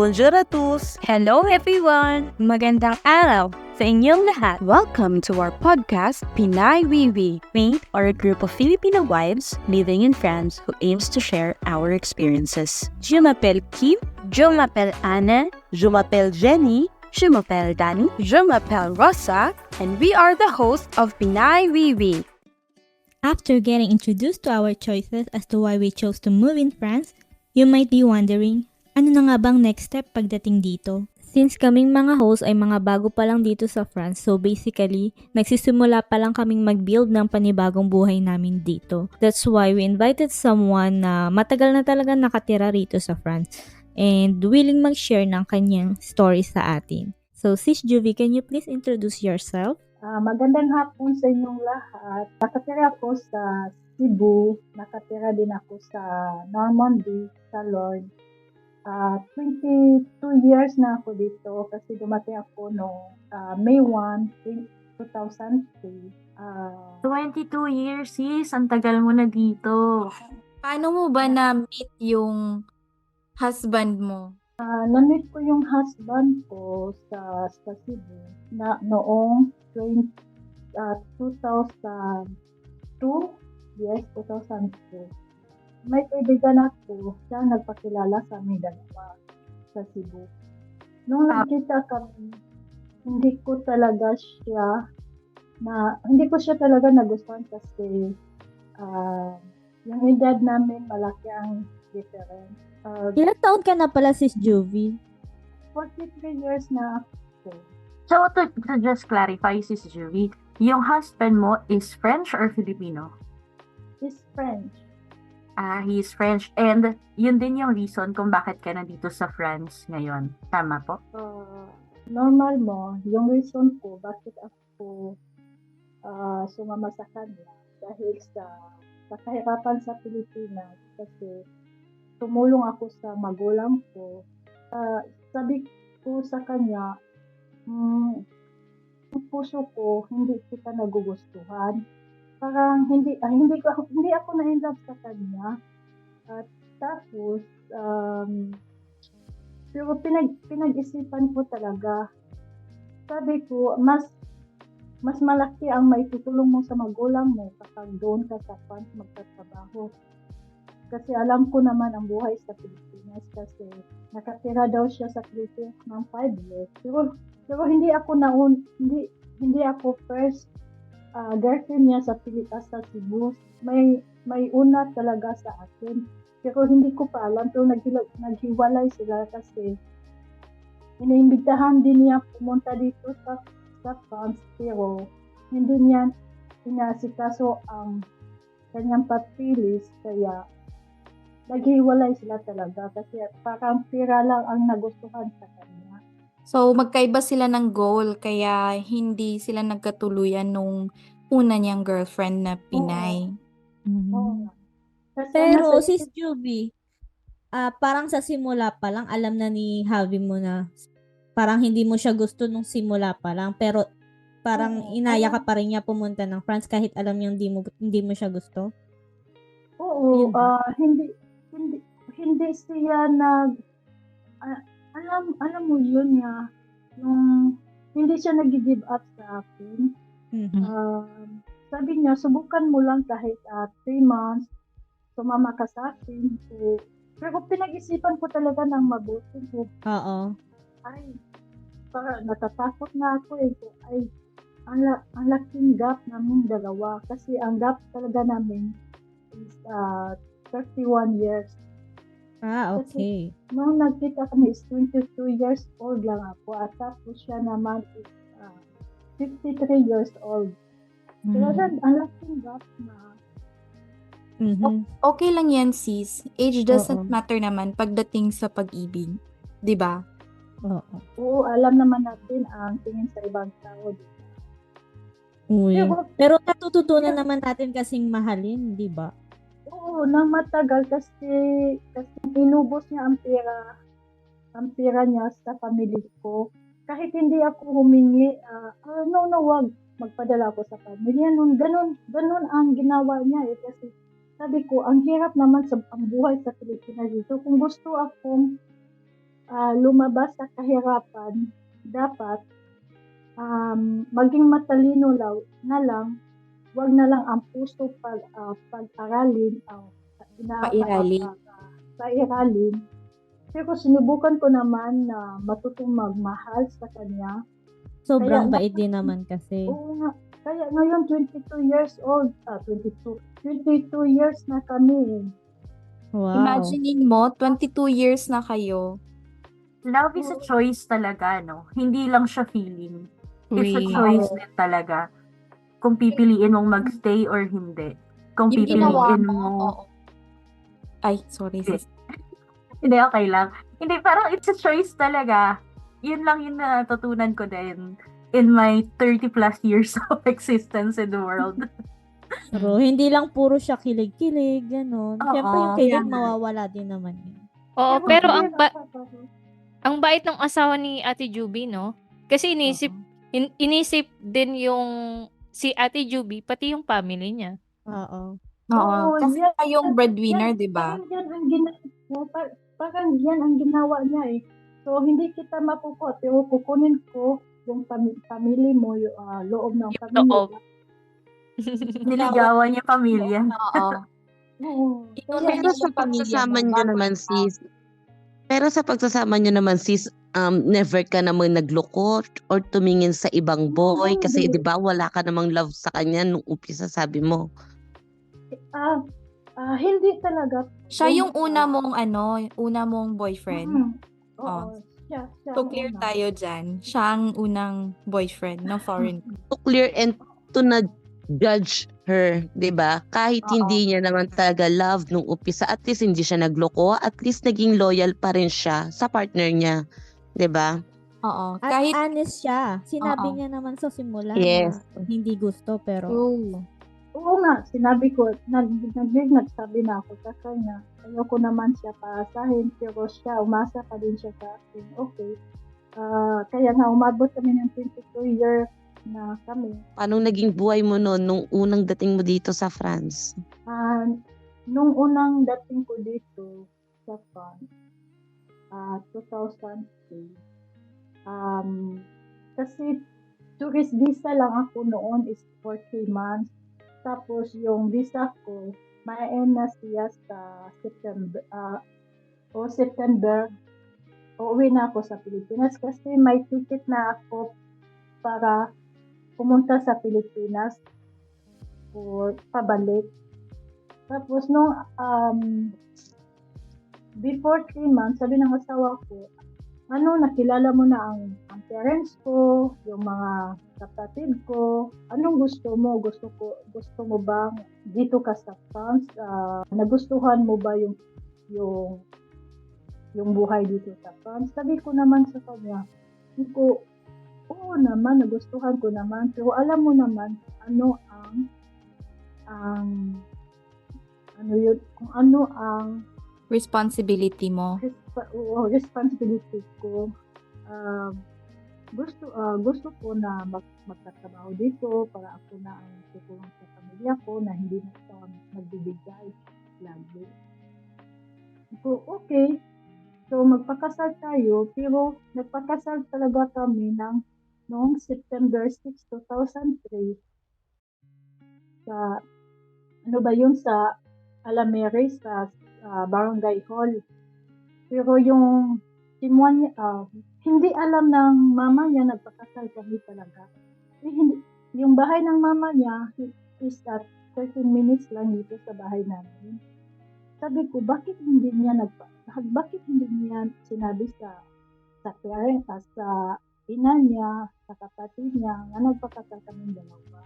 Bonjour à tous! Hello everyone! Magandang araw sa inyong lahat. Welcome to our podcast, Pinay Wiwi. We are a group of Filipino wives living in France who aims to share our experiences. Je m'appelle Kim. Je m'appelle Anna. Je m'appelle Jenny. Je m'appelle Dani. Je m'appelle Rosa. And we are the hosts of Pinay Wiwi. After getting introduced to our choices as to why we chose to move in France, you might be wondering, ano na nga bang next step pagdating dito? Since kaming mga host ay mga bago pa lang dito sa France, so basically, nagsisimula pa lang kaming mag-build ng panibagong buhay namin dito. That's why we invited someone na matagal na talaga nakatira rito sa France and willing mag-share ng kanyang story sa atin. So, Sis Juvie, can you please introduce yourself? Magandang hapon sa inyong lahat. Nakatira ako sa Cebu, nakatira din ako sa Normandy, sa Lord. 22 years na ako dito kasi dumating ako noong May 1, 2003. 22 years, sis. Ang tagal mo na dito. Paano mo ba na-meet yung husband mo? Na-meet ko yung husband ko sa Cebu na noong 2002. Yes, 2002. May kaibigan ako, siya nagpakilala sa amin dalawa sa Cebu. Nung nakita kami, hindi ko siya talaga nagustuhan kasi yung edad namin malaki ang difference. Ilang taon ka na pala, Sis Juvie? 43 years na ako. So, to just clarify, sis Juvie, yung husband mo is French or Filipino? Is French. He is French. And yun din yung reason kung bakit ka nandito sa France ngayon. Tama po? Normal mo, yung reason ko bakit ako sumama sa kanya dahil sa kahirapan sa Pilipinas kasi tumulong ako sa magulang ko. Sabi ko sa kanya, yung puso ko, hindi kita nagugustuhan. Parang hindi ako na-inlove sa kanya. At tapos, pero pinag-isipan ko talaga. Sabi ko, mas malaki ang maitutulong mo sa magulang mo kapag doon ka sa France magtatrabaho. Kasi alam ko naman ang buhay sa Pilipinas kasi nakatira daw siya sa Pilipinas ng 5 years. Pero hindi ako first girlfriend niya sa Cebu. May una talaga sa akin. Pero hindi ko pa alam. Pero naghiwalay sila kasi iniimbitahan din niya pumunta dito sa France. Pero hindi niya inasikaso ang kanyang papilis. Kaya naghiwalay sila talaga kasi parang pira lang ang nagustuhan sa kanya. So, magkaiba sila ng goal kaya hindi sila nagkatuluyan nung una niyang girlfriend na Pinay. Oo. Kasi Pero, nasa- Sis Juvie, parang sa simula pa lang, alam na ni Javi mo na parang hindi mo siya gusto nung simula pa lang, pero parang Oo, inaya ka pa rin niya pumunta ng France kahit alam niya hindi mo siya gusto? Oo, Yun ba? hindi siya alam mo yun nga, yung hindi siya nag-give up sa akin. Mhm. Sabi niya, subukan mo lang kahit 3 months, sumama ka sa akin. So, pero pinag-isipan ko talaga ng mabuti. So, Oo. parang natatakot nga ako eh. So, ang laking gap namin dalawa. Kasi ang gap talaga namin is 31 years. Okay. Nung nagkita kami is 22 years old lang ako at tapos siya naman is 53 years old. Talaga, ang laking gap na. Mhm. Okay lang yan, sis. Age doesn't Oo. matter naman pagdating sa pag-ibig. 'Di ba? Oo. Oo, alam naman natin ang tingin sa ibang tao. Uy. Pero- Pero natututunan naman natin kasing mahalin, di ba? Oo, nang matagal kasi inubos niya ang pera niya sa pamilya ko. Kahit hindi ako humingi, wag, magpadala ako sa pamilya nun. Ganun ang ginawa niya eh. Kasi sabi ko, ang hirap naman ang buhay sa Pilipinas dito. Kung gusto akong lumabas sa kahirapan, dapat maging matalino na lang, wag na lang ang puso pag-aralin, Pairalin. pairalin. Pero sinubukan ko naman na matutong magmahal sa kanya. Sobrang Kaya- bait din naman kasi. Oo nga. Kaya ngayon 22 years old, 22 years na kami. Wow. Imaginein mo, 22 years na kayo. Love is a choice talaga, no? Hindi lang siya feeling. It's a choice din talaga. Kung pipiliin mong magstay or hindi. Kung Yung ginawa pipiliin mo, mo... oo. Ay, sorry sis. Hindi, okay lang. Hindi, parang it's a choice talaga. Yun lang yung natutunan ko din in my 30 plus years of existence in the world. Pero hindi lang puro siya kilig-kilig, gano'n. Oo, Siyempre yung kilig yan. mawawala din naman yun. Oo, pero Pero ang bait ng asawa ni Ate Juby, no? Kasi inisip din yung si Ate Juby, pati yung family niya. Oo. Oo. Kasi yan- kayong breadwinner, yan- di ba? Parang yan ang ginawa niya eh. So, hindi kita mapupot. Pero kukunin ko yung family mo, yung loob ng Yung pamilya. loob. Niligawan niya pamilya. Oo. Oo. Ikaw Kaya- na Pero sa pagsasama nyo naman, sis, never ka naman nagloko or tumingin sa ibang boy kasi Hindi. 'di ba wala ka namang love sa kanya nung umpisa, sabi mo. Hindi talaga. Siya yung una mong boyfriend. Mhm. Oo. Oh. Siya So ang clear una. tayo dyan. Siya ang unang boyfriend ng foreign. To clear and to not judge her, 'di ba? Kahit Oo. hindi niya naman talaga love nung umpisa, at least hindi siya nagloko, at least naging loyal pa rin siya sa partner niya, 'di ba? Oo. At Kahit honest siya. Sinabi Oo. niya naman sa simula Yes. na hindi gusto, pero true. Oo nga, sinabi ko, nagsabi na ako sa kanya, ayoko naman siya paasahin, pero siya, umasa pa din siya sa akin. Okay. Kaya nga, umabot kami ng 22 years na kami. Paano naging buhay mo noon nung unang dating mo dito sa France? Nung unang dating ko dito sa France, 2003, kasi tourist visa lang ako noon is for 3 months. Tapos yung visa ko, ma-end na siya sa September, uuwi na ako sa Pilipinas kasi may ticket na ako para pumunta sa Pilipinas o pabalik. Tapos nung before 3 months, sabi ng asawa ko, nakilala mo na ang parents ko, yung mga kapatid ko, anong gusto mo? Gusto mo bang dito ka sa France? Nagustuhan mo ba yung buhay dito sa France? Sabi ko naman sa kanya, oo naman, nagustuhan ko naman, pero alam mo naman kung ano ang Responsibility mo. responsibility ko. Gusto ko na magtatrabaho dito para ako na ang tutulong sa pamilya ko na hindi na ito magbibigay lagi. So, okay. So, magpakasal tayo, pero nagpakasal talaga kami noong September 6, 2003 sa sa Alamere sa Barangay Hall. Pero yung timuan niya, hindi alam ng mama niya nagpakasal kami talaga. Yung bahay ng mama niya is at 13 minutes lang dito sa bahay namin. Sabi ko, bakit hindi niya sinabi sa parents, sa ina niya, sa kapatid niya, na nagpakasal kami dalawa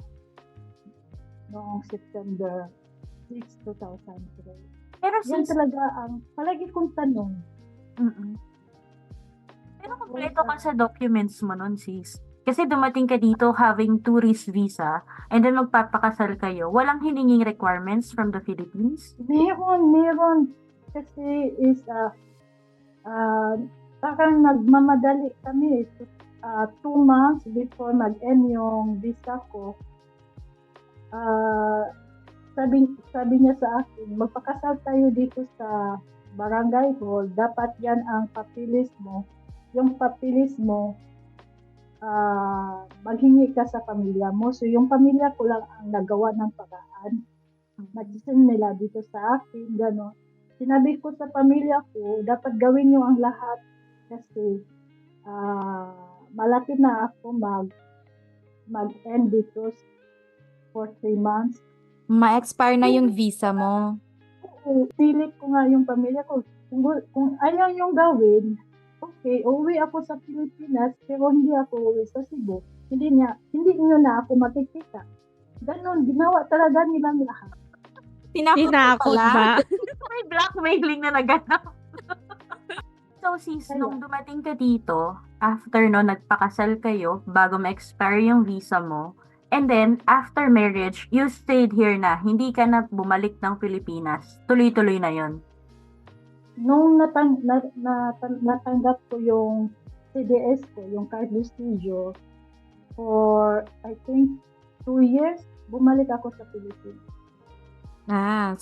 noong September 6, 2003. Pero Yan since talaga ang palagi kong tanong. Pero kompleto ka sa documents mo nun, sis. Kasi dumating ka dito having tourist visa and then magpapakasal kayo. Walang hininging requirements from the Philippines? Meron. Kasi is, parang nagmamadali kami. 2 months before mag-end yung visa ko, sabi niya sa akin, magpakasal tayo dito sa barangay hall, dapat yan ang papilis mo. Yung papilis mo, maghingi ka sa pamilya mo. So, yung pamilya ko lang ang nagawa ng paraan. Nag-send nila dito sa akin, gano'n. Sinabi ko sa pamilya ko, dapat gawin nyo ang lahat kasi malapit na ako mag-end dito for 3 months. Ma-expire na yung visa mo. Pilit ko nga yung pamilya ko. Kung ayaw yung gawin, okay, uwi ako sa Pilipinas, pero hindi ako uwi sa Cebu. Hindi nyo na ako makikita. Ganon, ginawa talaga nilang lahat. Tinakot ba? May blackmailing na naganap. So sis, nung dumating ka dito, after no, nagpakasal kayo, bago ma-expire yung visa mo, and then, after marriage, you stayed here na, hindi ka na bumalik ng Pilipinas. Tuloy-tuloy na yon. Nung natanggap ko yung CDS ko, yung card vestigio, for, I think, 2 years, bumalik ako sa Pilipinas.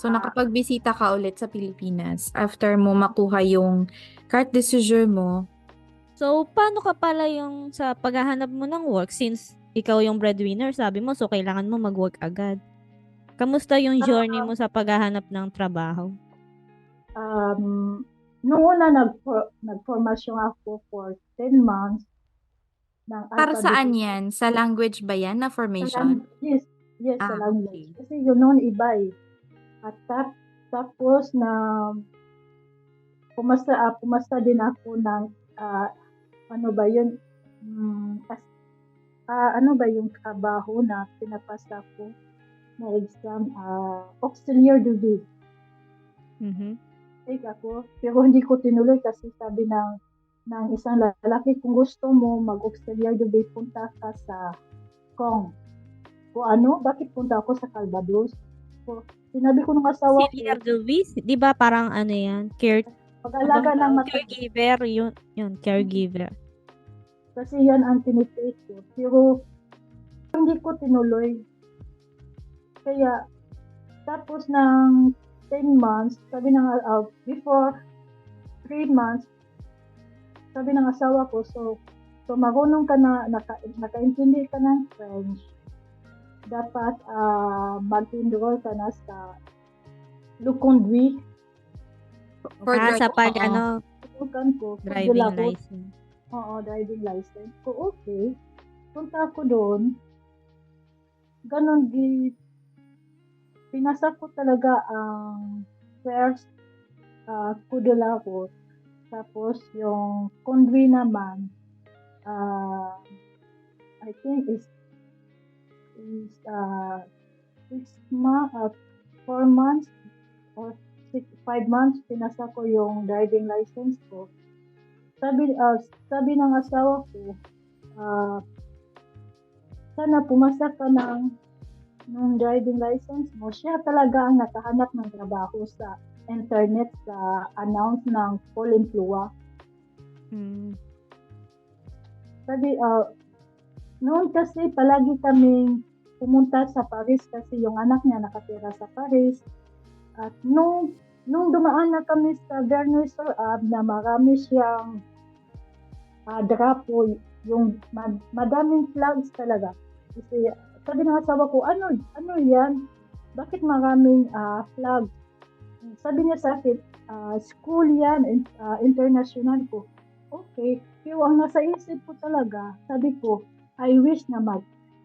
So nakapagbisita ka ulit sa Pilipinas after mo makuha yung carte de séjour mo. So, paano ka pala yung sa paghahanap mo ng work since ikaw yung breadwinner, sabi mo, so kailangan mo mag-work agad. Kamusta yung journey mo sa paghahanap ng trabaho? Noong una, nag-formasyon ako for 10 months. Para saan yan? Sa language ba yan na formation? Yes, sa Okay. language. Kasi yun noon iba eh. At tapos na pumasa din ako ng ano ba yun? Ano ba yung trabaho na pinapasa ko na exam? Auxiliary duty. Take ako, pero hindi ko tinuloy kasi sabi ng isang lalaki, kung gusto mo mag-auxiliary duty, punta ka sa Kong. Kung ano, bakit punta ako sa Calvados? So, sinabi ko ng asawa ko, Auxiliary duty? Di ba parang ano yan? pag-alaga ng caregiver, yun, caregiver. Kasi yan ang tinitake ko. Pero, hindi ko tinuloy. Kaya, tapos ng 10 months, sabi ng, before 3 months, sabi ng asawa ko, so marunong ka na, nakaintindi ka ng French, dapat mag-enroll ka na sa Luconduit. Sa pag, driving Dila ko. license. Oo, driving license. So, okay. Punta ako doon. Ganon, pinasa ko talaga ang first kudula ko. Tapos, yung conduit naman, I think is 4 months or 5 months, pinasa ko yung driving license ko. Sabi ng asawa ko, sana pumasa ka ng driving license mo. Siya talaga ang nakahanap ng trabaho sa internet sa announce ng Paul Influa. Sabi, noon kasi palagi kaming pumunta sa Paris kasi yung anak niya nakatira sa Paris. At nung dumaan na kami sa Vernois-sur-Ab na marami siyang drapo, yung madaming flags talaga. Kasi sabi ng asawa ko, ano yan? Bakit maraming flag? Sabi niya sa akin, school yan, international ko. Okay, pero ang nasa isip ko talaga, sabi ko, I wish na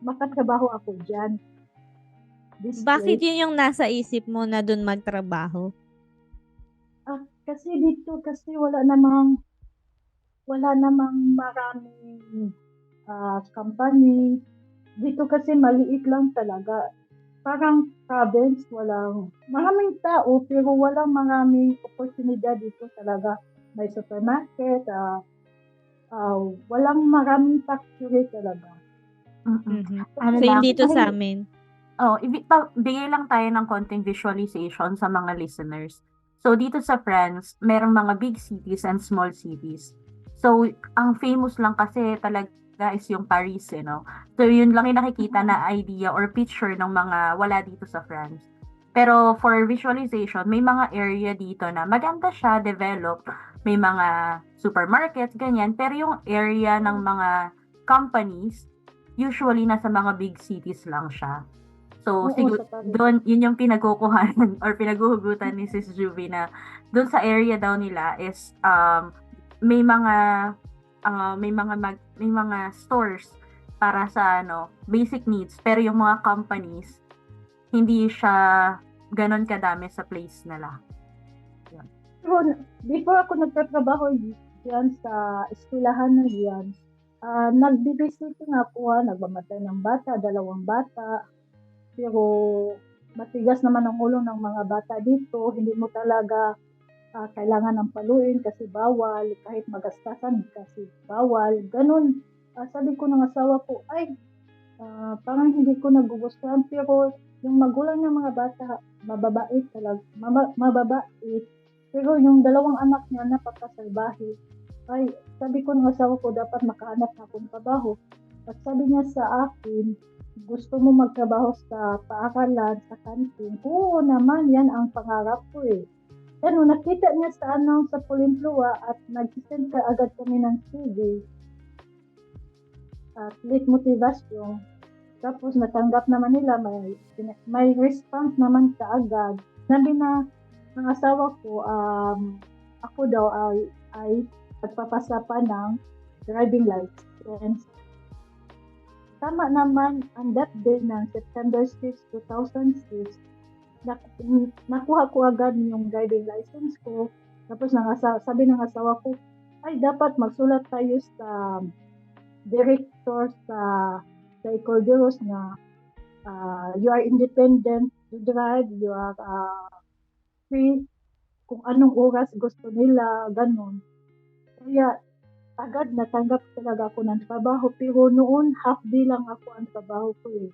makatrabaho ako dyan. Bakit yun yung nasa isip mo na dun magtrabaho? Kasi dito, kasi wala namang maraming company. Dito kasi maliit lang talaga. Parang province, maraming tao, pero walang maraming oportunidad dito talaga. May supermarket, walang maraming factory talaga. Same dito sa amin. Bigay lang tayo ng konting visualization sa mga listeners. So, dito sa France, merong mga big cities and small cities. So, ang famous lang kasi talaga is yung Paris, no? So, yun lang yung nakikita na idea or picture ng mga wala dito sa France. Pero for visualization, may mga area dito na maganda siya, develop. May mga supermarkets, ganyan. Pero yung area ng mga companies, usually nasa mga big cities lang siya. So, Oo, siguro, sa doon, yun yung pinagkukuhanan or pinaghuhugutan ni Sis Juvie na doon sa area daw nila is may mga may mga stores para sa basic needs, pero yung mga companies hindi siya ganon kadami sa place nila. Pero before ako nagtatrabaho diyan sa eskwelahan na diyan, nagbibisita nga ako, nagmamatay ng bata, 2 bata. Pero matigas naman ang ulo ng mga bata dito, hindi mo talaga kailangan ng paluin kasi bawal, kahit magastasan kasi bawal, ganun. Sabi ko ng asawa ko, ay, parang hindi ko nagugustuhan, pero yung magulang ng mga bata, mababait talaga, mababait. Pero yung 2 anak niya, napakasalbahe. Ay, sabi ko ng asawa ko, dapat makahanap na akong trabaho. At sabi niya sa akin, gusto mo magtrabaho sa paaralan, sa kantin? Oo naman, yan ang pangarap ko eh. Pero nakita niya sa Pulimplua at nag-send ka agad kami ng CV at late motivation. Tapos natanggap naman nila, may response naman kaagad. Sabi na ng asawa ko, ako daw ay nagpapasa pa ng driving license. Tama naman, on that day ng September 6, 2006, nakuha ko agad yung driving license ko. Tapos sabi ng asawa ko, ay dapat magsulat tayo sa director sa Ecolderos na you are independent to drive, you are free, kung anong oras gusto nila, ganun. Kaya agad natanggap talaga ako ng trabaho, pero noon half day lang ako ang trabaho ko eh.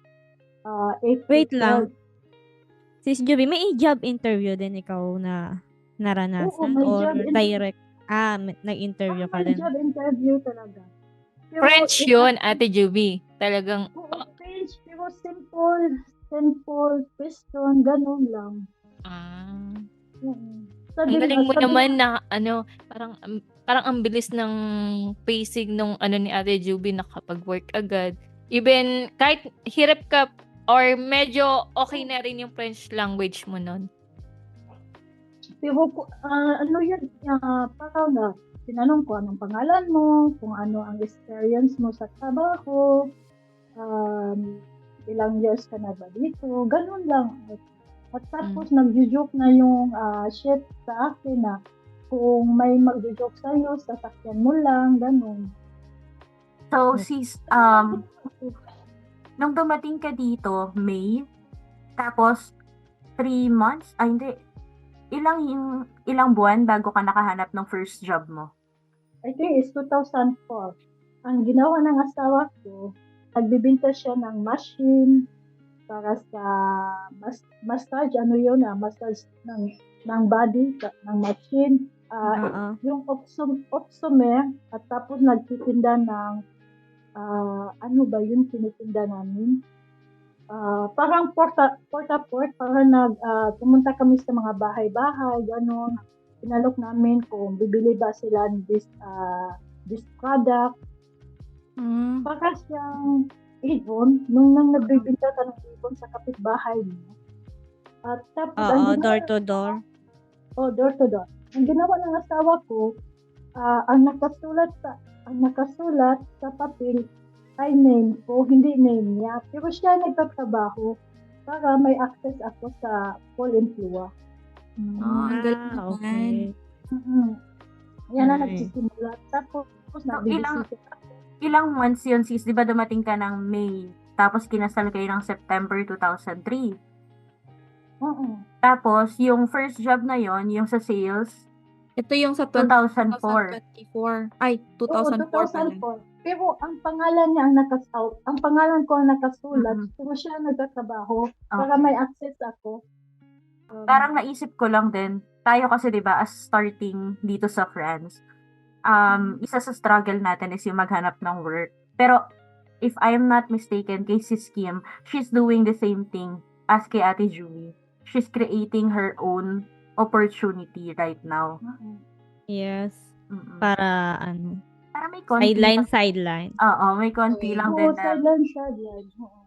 Wait lang. Sis Juvie, may job interview din ikaw na naranasan? Oo, may or job direct? Nag-interview ka may din? job interview talaga. Pero French yun, Ate Juvie. Talagang, Oo, French, pero simple question, ganun lang. Ang galing mo naman na, parang ang bilis ng pacing nung ni Ate Juvie, nakapag-work agad. Even, kahit hirap ka, or medyo okay na rin yung French language mo nun. Pero yun, parang na, tinanong ko anong pangalan mo, kung ano ang experience mo sa trabaho, ilang years ka na ba dito, ganun lang. At tapos nag-joke na yung chef sa akin na kung may mag-joke sa'yo, sasakyan mo lang, ganun. So, sis, nung dumating ka dito, May, tapos 3 months, hindi, ilang buwan bago ka nakahanap ng first job mo? I think it's 2004. Ang ginawa ng asawa ko, nagbibinta siya ng machine para sa massage, massage ng body, ng machine. Yung Opsomer, at tapos nagtitinda ng tinitinda namin? Parang port-a-port, parang pumunta kami sa mga bahay-bahay, gano'n. Pinalok namin kung bibili ba sila ng this product. Para siyang ibon, nung nagbibinta ka ng ibon sa kapitbahay mo. At tapos, door to door. Door to door. Ang ginawa ng asawa ko, ang nakasulat sa papel ay name ko, hindi name niya. Pero siya nagtatrabaho para may access ako sa Pulimplua. Ang galing naman. Yan na nagsisimula. Tapos, nabibisita ako. Ilang months yun, sis? Di ba dumating ka ng May? Tapos kinasal kayo ng September 2003. Tapos, yung first job na yon, yung sa sales, ito yung sa 2004. 2024. Ay, 2004 pala. 2004. Pero ang pangalan niya ang pangalan ko ang nakasulat, pero siya nagtatrabaho para may access ako. Parang naisip ko lang din, tayo kasi 'di ba as starting dito sa France, isa sa struggle natin is yung maghanap ng work. Pero if I am not mistaken, kay Sis Kim, she's doing the same thing as kay Ate Juvie. she's creating her own opportunity right now. Yes. Mm-mm. Para Para may konti sideline. Oo, may konti lang din Oo, na sideline siya diyan. Oo.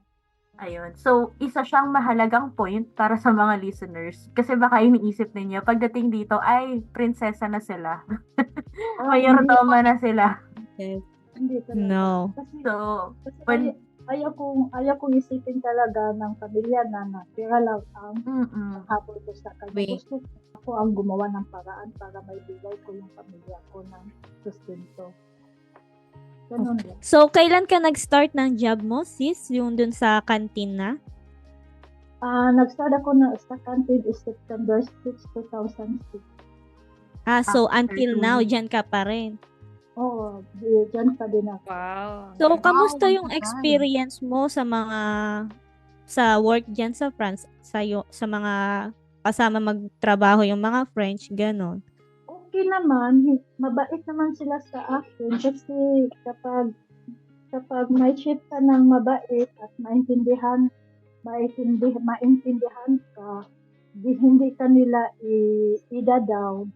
ayun. So, isa siyang mahalagang point para sa mga listeners. Kasi baka iniisip ninyo, pagdating dito, ay, prinsesa na sila. Mayordoma na sila. Hindi talaga. No. Kasi when- ayaw kong isipin talaga ng pamilya na pera lang ang habol ko sa kanya. Wait. Gusto ko ang gumawa ng paraan para may bigay ko yung pamilya ko ng sustento. Ganun lang. So, kailan ka nag-start ng job mo, sis? Yung dun sa kantina? Nag-start ako sa canteen is September 6, 2006. So After until 2 now, years. dyan ka pa rin. Oo, dyan pa din ako. Wow. So, kamusta yung nice. experience mo sa work dyan sa France? Sa mga kasama magtrabaho yung mga French, ganon. Okay naman, mabait naman sila sa akin kasi kapag may shift ka ng mabait at maintindihan ka, hindi ka nila i-down.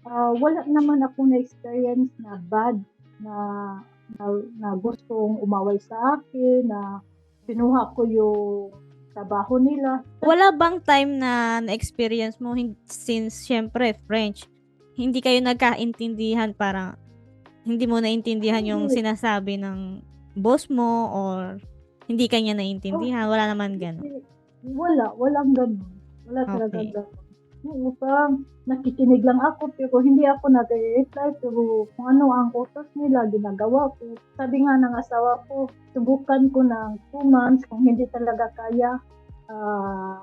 Wala naman ako na-experience na bad na gustong umaway sa akin, na pinuha ko yung trabaho nila. Wala bang time na na-experience mo, since syempre French, hindi kayo nagkaintindihan, parang hindi mo naintindihan yung sinasabi ng boss mo or hindi kanya naintindihan? Wala naman gano'n. Walang ganun. Wala talaga Okay. ganun. Oo, parang nakikinig lang ako pero hindi ako nag-reply, pero kung ano ang utos nila, ginagawa ko. Sabi nga ng asawa ko, subukan ko ng 2 months, kung hindi talaga kaya,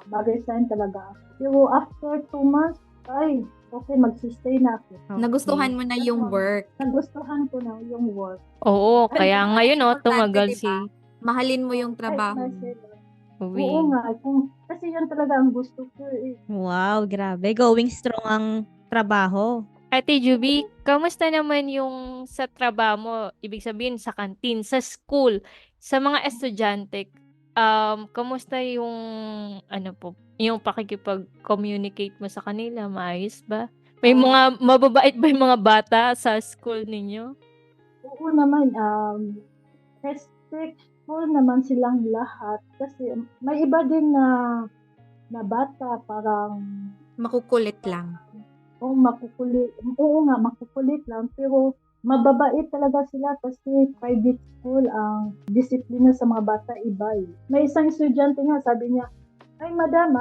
mag-resign talaga ako. Pero after 2 months, ay, okay, magsistay na ako. Okay. Nagustuhan mo na yung work. Nagustuhan ko na yung work. Oo, kaya ngayon tumagal Importante, si diba? Mahalin mo yung Kahit trabaho na mo. sila. Uwi. Oo nga, kasi yan talaga ang gusto ko eh. Wow, grabe. Going strong ang trabaho. Ate Juby, kamusta naman yung sa trabaho mo? Ibig sabihin sa kantin, sa school, sa mga estudyante, kamusta yung yung pakikipag-communicate mo sa kanila? Maayos ba? May mga mababait ba yung mga bata sa school ninyo? Oo naman, respectful naman silang lahat kasi may iba din na bata parang Makukulit lang. makukulit. Oo nga, makukulit lang pero mababait talaga sila kasi private school, ang disiplina sa mga bata iba eh. May isang estudyante nga, sabi niya, "Ay madam,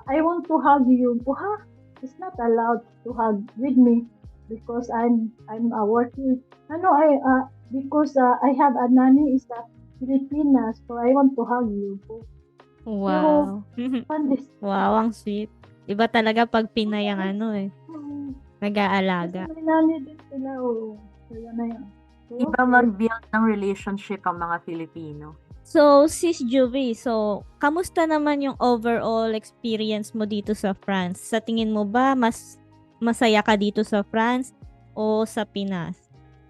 I want to hug you." Ha? It's not allowed to hug with me because I'm working. Because I have a nanny is a Filipinas, so I want to hug you. Wow. Pandis. Wow, ang sweet. Iba talaga pag Pinay ang nag-aalaga. Kasi may nanny din sila. Kaya na yan. So, Iba mag-build ng relationship ang mga Filipino. So, Sis Juvie, kamusta naman yung overall experience mo dito sa France? Sa tingin mo ba, mas masaya ka dito sa France o sa Pinas?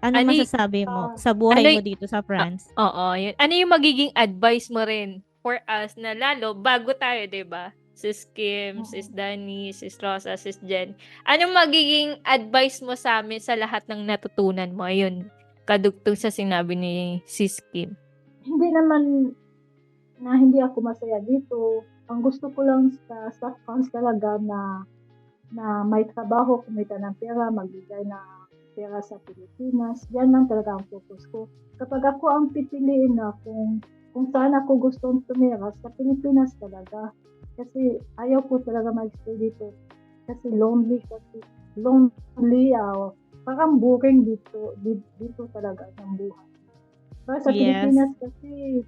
Ano masasabi mo sa buhay mo dito sa France? Oo, yun. Ano yung magiging advice mo rin for us na lalo, bago tayo, diba? Sis Kim, Sis Dani, Sis Rosa, Sis Jen. Anong magiging advice mo sa amin sa lahat ng natutunan mo? Ayun, kadugtong sa sinabi ni Sis Kim. Hindi naman na hindi ako masaya dito. Ang gusto ko lang sa France talaga na may trabaho, kumita ng pera, magbigay na pera sa Pilipinas. Yan lang talaga ang focus ko. Kapag ako ang pipiliin na kung saan ako gustong tumira, sa Pilipinas talaga. Kasi ayaw ko talaga mag-stay dito. Kasi lonely, parang boring dito talaga ang buhay. Pero sa Pilipinas kasi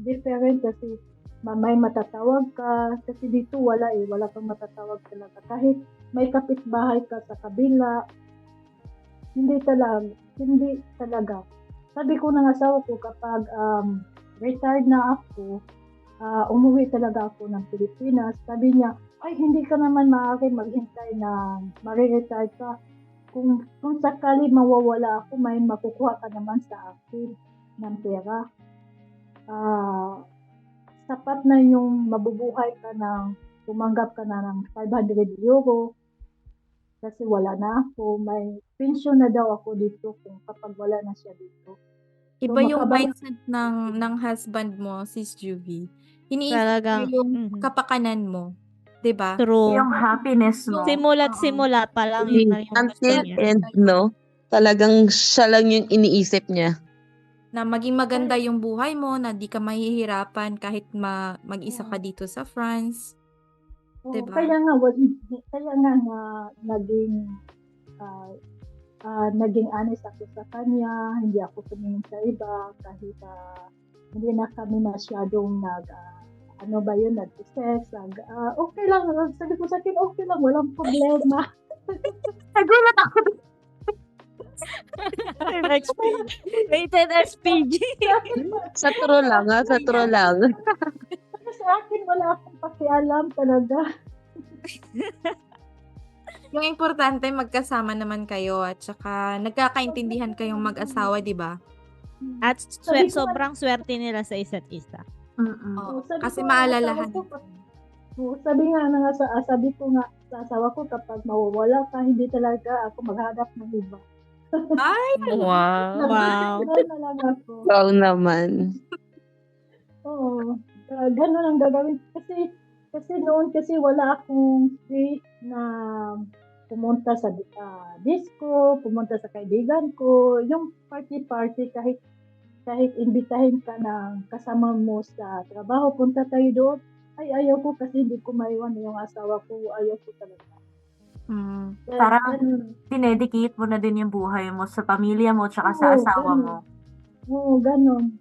different kasi may matatawag ka. Kasi dito wala kang matatawag talaga. Kahit may kapitbahay ka sa kabila, hindi talaga. Sabi ko ng asawa ko kapag retired na ako, umuwi talaga ako ng Pilipinas. Sabi niya, ay hindi ka naman maaari maghintay na ma-retire ka. Kung sakali mawawala ako, may makukuha ka naman sa akin ng pera. sapat na yung mabubuhay ka ng tumanggap ka na ng 500 euro kasi wala na ako. May pension na daw ako dito kung kapag wala na siya dito. Iba yung makabalik- mindset ng husband mo, Sis Juvie. Iniisip Talagang, niya yung mhm. kapakanan mo. 'Di ba? True. Yung happiness mo. Simula't Oo. simula pa lang yun na yung gusto Until niya. end, no? Talagang siya lang yung iniisip niya. Na maging maganda yung buhay mo, na di ka mahihirapan kahit mag-isa ka dito sa France. Oo, Diba? kaya nga naging naging honest ako sa kanya, hindi ako tumingin sa iba kahit hindi na kami masyadong nag-sex, okay lang, sabi ko sa akin, okay lang, walang problema. Nagulat ako. Rated SPG. Sa true lang, ha? Sa true lang. Kasi sa akin, wala akong pakialam talaga. Yung importante, magkasama naman kayo at saka nagkakaintindihan kayong mag-asawa, di ba? At Sabi ko, sobrang swerte nila sa isa't isa. Oo, sabi kasi ko, maalalahan. sabi ko nga sa asawa ko, kapag mawawala ka, hindi talaga ako maghanap ng iba. Ay! Wow. Wow. Ganun na lang ako. Wow naman. Oo. Ganun ang gagawin. Kasi noon wala akong space na pumunta sa disco, pumunta sa kaibigan ko, yung party-party kahit imbitahin ka ng kasama mo sa trabaho, punta tayo doon. Ay, ayaw ko kasi hindi ko maiwan yung asawa ko. Ayaw ko talaga. Parang dinedicate mo na din yung buhay mo sa pamilya mo tsaka sa asawa mo. Oo, ganun.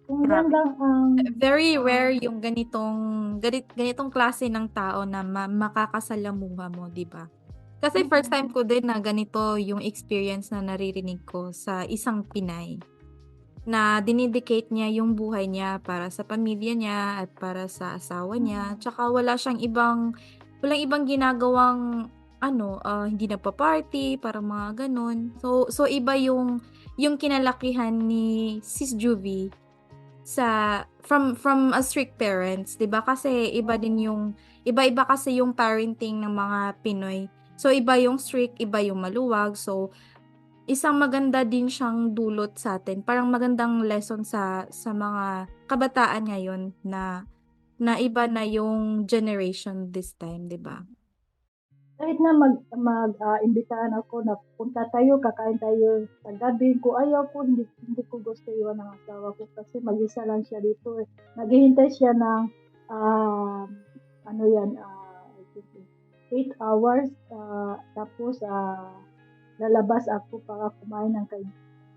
Kung Grabe. yan lang ang Very rare yung ganitong klase ng tao na makakasalamuha mo, di ba? Kasi first time ko din na ganito yung experience na naririnig ko sa isang Pinay. Na dinedicate niya yung buhay niya para sa pamilya niya at para sa asawa niya. Tsaka walang ibang ginagawang hindi nagpa-party, parang mga ganun. So iba yung kinalakihan ni Sis Juvie from a strict parents, 'di ba? Kasi iba-iba kasi yung parenting ng mga Pinoy. So iba yung strict, iba yung maluwag. So isang maganda din siyang dulot sa atin. Parang magandang lesson sa mga kabataan ngayon na iba na yung generation this time, 'di ba? kahit na imbitahan ako na punta tayo, kakain tayo sa gabi, kung ayaw ko, hindi ko gusto iwan ng asawa ko kasi mag-isa lang siya dito eh. Naghihintay siya ng 8 hours, tapos lalabas ako para kumain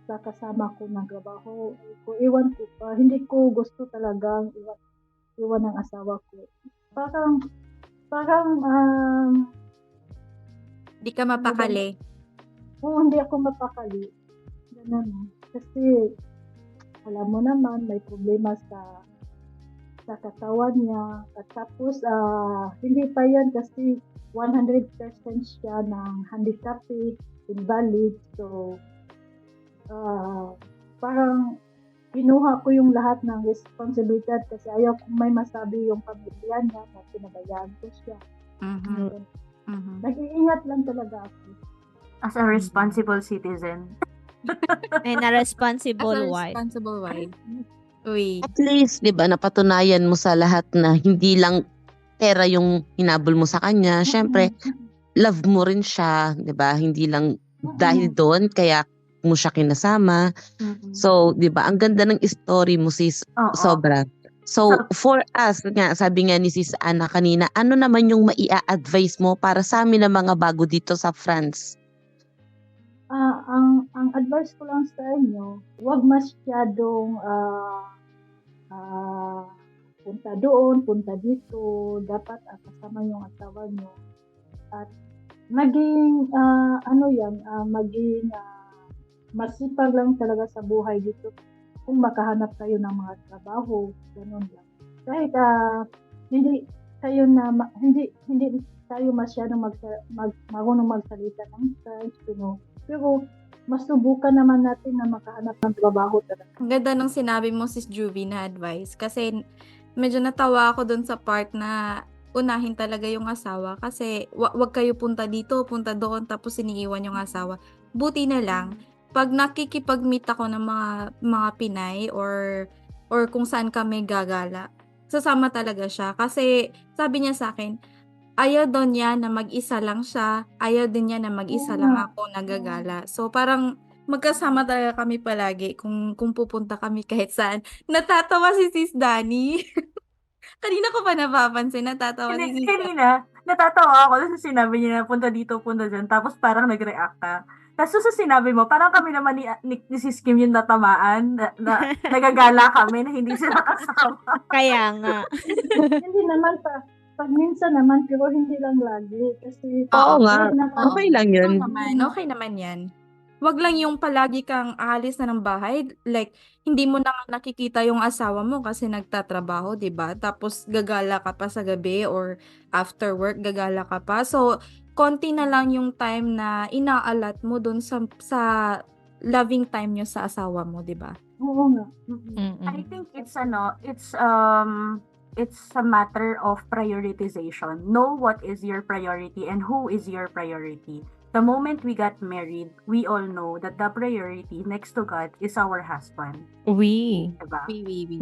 sa kasama ko ng trabaho. Kung iwan ko pa, hindi ko gusto talagang iwan ng asawa ko. Parang Di ka mapakali. hindi ako mapakali. Ganun. Kasi, alam mo naman, may problema sa katawan niya. At tapos, hindi pa yan kasi 100% siya ng handicap, invalid. So, parang kinuha ko yung lahat ng responsibilidad kasi ayaw kong may masabi yung pamilya niya na pinabayaan ko siya. Nag-iingat lang talaga ako. As a responsible citizen. And a responsible wife. Responsible wife. Uy. At least, di ba, napatunayan mo sa lahat na hindi lang pera yung hinabol mo sa kanya. Siyempre, love mo rin siya, di ba? Hindi lang dahil doon, kaya mo siya kinasama. So, di ba, ang ganda ng story mo, sis. Oo. Sobra. So, for us, sabi nga ni Sis Ana kanina, ano naman yung maia-advise mo para sa amin na mga bago dito sa France? Ang advice ko lang sa inyo, huwag masyadong punta doon, punta dito. Dapat kasama yung asawa nyo. At maging, maging masipag lang talaga sa buhay dito. Kung makahanap kayo ng mga trabaho, ganun lang. Kahit hindi tayo masyadong marunong magsalita ng French, pero masubukan naman natin na makahanap ng trabaho talaga. Ang ganda ng sinabi mo, Sis Juvie, na advice. Kasi medyo natawa ako dun sa part na unahin talaga yung asawa kasi wag kayo punta dito, punta doon, tapos iniiwan yung asawa. Buti na lang, pag nakikipag-meet ako ng mga Pinay or kung saan kami gagala, sasama talaga siya. Kasi sabi niya sa akin, ayaw daw niya na mag-isa lang siya, ayaw din niya na mag-isa lang ako nagagala. So parang magkasama talaga kami palagi kung pupunta kami kahit saan. Natatawa si Sis Dani. Kanina ko pa napapansin, natatawa si Sis Dani. Kanina, natatawa ako dun sa sinabi niya na punta dito, punta dyan, tapos parang nag-react ka. Tapos sa sinabi mo, parang kami naman ni Sis Kim yung natamaan, na nagagala kami na hindi sila kasama. Kaya nga. Hindi naman pag minsan naman, pero hindi lang lagi. Kasi Oo nga. naman, Okay lang yun. Okay naman yan. Wag lang yung palagi kang aalis na ng bahay, like hindi mo na nga nakikita yung asawa mo kasi nagtatrabaho, 'di ba? Tapos gagala ka pa sa gabi or after work gagala ka pa. So konti na lang yung time na inaalat mo dun sa loving time nyo sa asawa mo, 'di ba? oo nga. I think it's a matter of prioritization. Know what is your priority and who is your priority. The moment we got married, we all know that the priority next to God is our husband. Diba?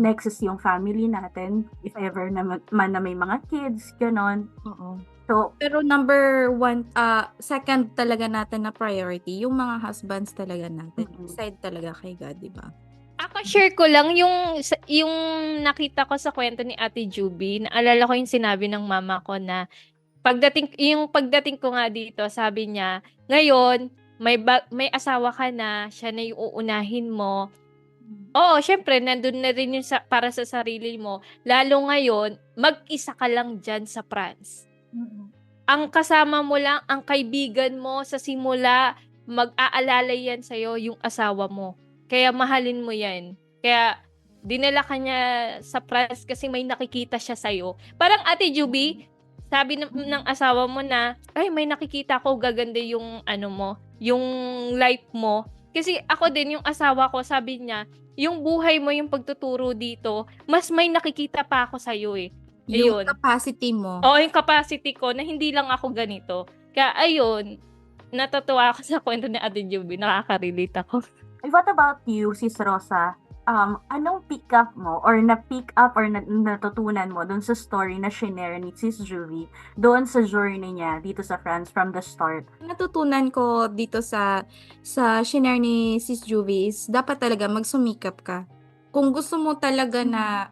Next is yung family natin, if ever na may mga kids, ganon. Oo. So, Pero number one, second talaga natin na priority, yung mga husbands talaga natin. Side talaga kay God, di ba? Ako share ko lang yung nakita ko sa kwento ni Ate Juby. Naalala ko yung sinabi ng mama ko na pagdating ko nga dito, sabi niya, ngayon may asawa ka na, siya na yung uunahin mo. Oo, syempre nandun na rin yung para sa sarili mo. Lalo ngayon, mag-isa ka lang dyan sa France. Ang kasama mo lang, ang kaibigan mo sa simula, mag-aalalay yan sa'yo yung asawa mo. Kaya mahalin mo yan. Kaya dinala ka niya sa France kasi may nakikita siya sa'yo. Parang Ate Juby, sabi ng asawa mo na, ay may nakikita ko, gaganda yung yung life mo. Kasi ako din, yung asawa ko, sabi niya, yung buhay mo, yung pagtuturo dito, mas may nakikita pa ako sa'yo eh. Yung capacity mo. Oo, yung capacity ko na hindi lang ako ganito. Kaya ayun, natatuwa ako sa kwento ni Ate Juby, nakaka-relate ako. what about you, Sis Rosa? Anong pick up mo or na-pick up or natutunan mo doon sa story na shinare ni Sis Juby doon sa journey niya dito sa France from the start? Natutunan ko dito sa shinare ni Sis Juby is dapat talaga magsumikap ka. Kung gusto mo talaga na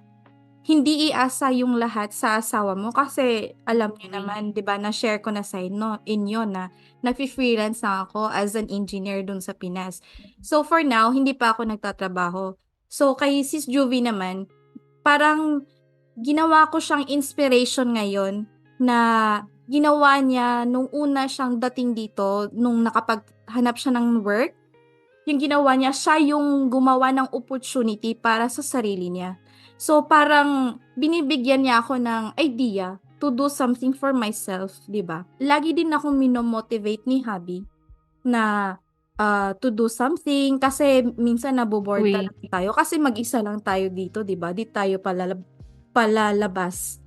hindi iasa yung lahat sa asawa mo kasi alam niyo naman, 'di ba, na-share ko na sa inyo na nagfi-freelance na ako as an engineer dun sa Pinas. So for now, hindi pa ako nagtatrabaho. So kay Sis Juvie naman, parang ginawa ko siyang inspiration ngayon na ginawa niya nung una siyang dating dito, nung nakapaghanap siya ng work. Yung ginawa niya, siya yung gumawa ng opportunity para sa sarili niya. So parang binibigyan niya ako ng idea to do something for myself, 'di ba? Lagi din akong minomotivate ni Habi na to do something kasi minsan naboboard talaga tayo kasi mag-isa lang tayo dito, 'di ba? Di tayo palalabas.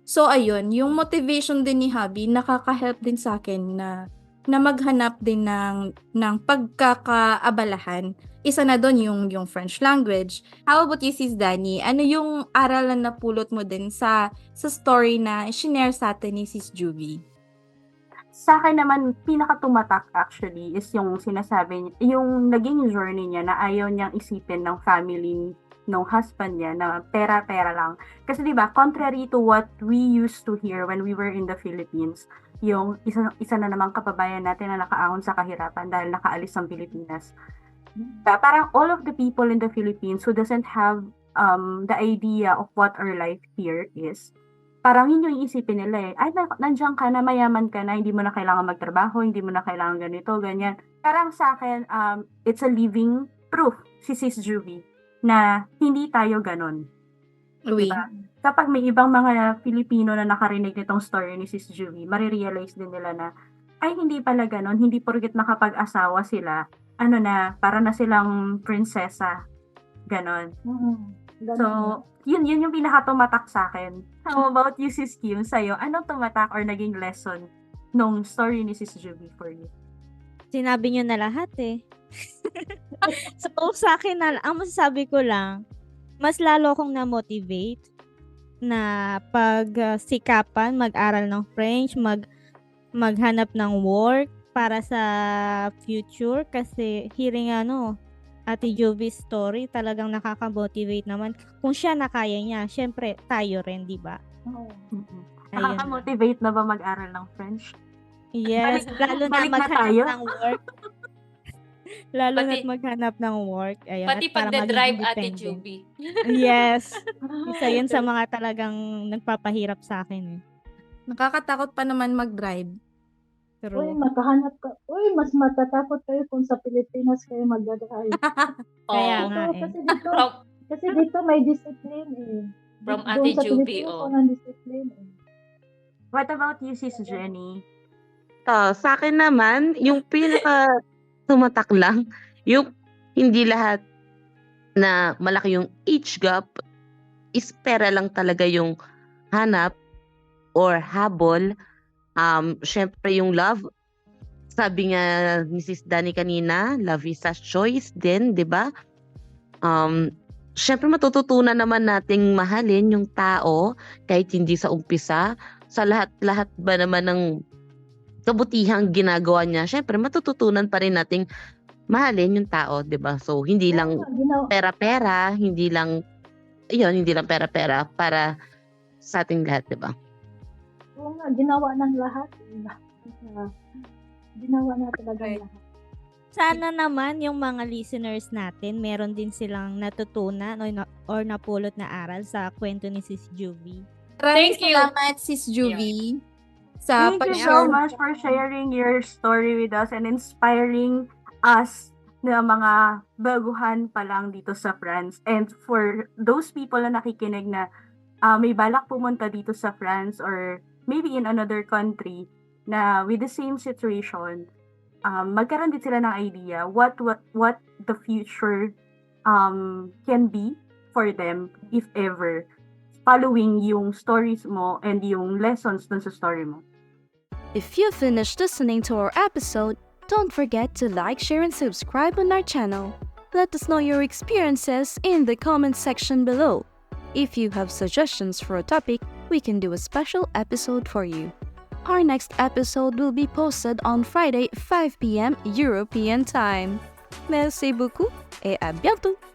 So ayun, yung motivation din ni Habi nakaka-help din sa akin na maghanap din ng pagkakaabalahan. Isa na doon yung French language. How about you, Sis Dani? Ano yung aral na napulot mo din sa story na shinare sa atin ni Sis Juby? Sa akin naman, pinakatumatak actually is yung sinasabi, yung naging journey niya na ayaw niyang isipin ng family ng husband niya na pera-pera lang. Kasi diba, contrary to what we used to hear when we were in the Philippines, yung isa na namang kababayan natin na nakaahon sa kahirapan dahil nakaalis ng Pilipinas. Parang all of the people in the Philippines who doesn't have the idea of what our life here is, parang yun yung isipin nila eh. Ay, nandiyan ka na, mayaman ka na, hindi mo na kailangan magtrabaho, hindi mo na kailangan ganito, ganyan. Parang sa akin, it's a living proof, si Sis Juby, na hindi tayo ganon. Diba? Kapag may ibang mga Pilipino na nakarinig nitong story ni Sis Juby, marirealize din nila na, ay, hindi pala ganon, hindi porket nakapag-asawa sila, para na silang prinsesa, ganon. Ganun. So, yun yung pinaka-tumatak sa akin. How about you, Sis Kim? Sa'yo, anong tumatak or naging lesson nung story ni Sis Juby for you? Sinabi nyo na lahat eh. So, sa akin ang masasabi ko lang, mas lalo akong na-motivate na sikapan, mag-aral ng French, maghanap ng work para sa future kasi hearing Ate Jovy's story talagang nakaka-motivate naman. Kung siya na kaya niya, syempre tayo rin, di ba? Oo. Ayun. Nakaka-motivate na ba mag-aral ng French? Yes, lalo na balik na maghanap tayo. ng work. Lalo na Pati- maghanap ng work. Ayun, Pati at para pagda-drive, maging Ate independent. Juby. Yes. Isa yun sa mga talagang nagpapahirap sa akin eh. Nakakatakot pa naman mag-drive. Uy, True. makahanap ka. Uy, mas matatakot kayo kung sa Pilipinas kayo magdadrive. Kaya Oo. nga eh. Kasi dito may discipline eh. From Doon Ate sa Juby, Pilipinas, oh. walang discipline eh. What about you, Sis Jenny? Sa akin naman, yung pinaka tumatak lang, yung hindi lahat na malaki yung age gap, is pera lang talaga yung hanap or habol. Syempre yung love, sabi nga ni Sis Dani kanina, love is a choice din, di ba? Syempre matututunan naman nating mahalin yung tao kahit hindi sa umpisa. Sa lahat-lahat ba naman ng kabutihang ginagawa niya, syempre matututunan pa rin nating mahalin yung tao, 'di ba? So hindi lang pera-pera, hindi lang pera-pera para sa ating lahat, 'di ba? Oo nga, ginawa ng lahat. Ginawa na talaga Right. lahat. Sana naman yung mga listeners natin, meron din silang natutunan or napulot na aral sa kwento ni Sis Juvie. Maraming Thank you. salamat, Sis Juvie, sa Thank you so pag-share. much for sharing your story with us and inspiring us na mga baguhan pa lang dito sa France. And for those people na nakikinig na may balak pumunta dito sa France or maybe in another country na with the same situation, magkaroon din sila ng idea what the future can be for them if ever following yung stories mo and yung lessons dun sa story mo. If you finished listening to our episode, don't forget to like, share, and subscribe on our channel. Let us know your experiences in the comment section below. If you have suggestions for a topic, we can do a special episode for you. Our next episode will be posted on Friday, 5 p.m. European time. Merci beaucoup et à bientôt!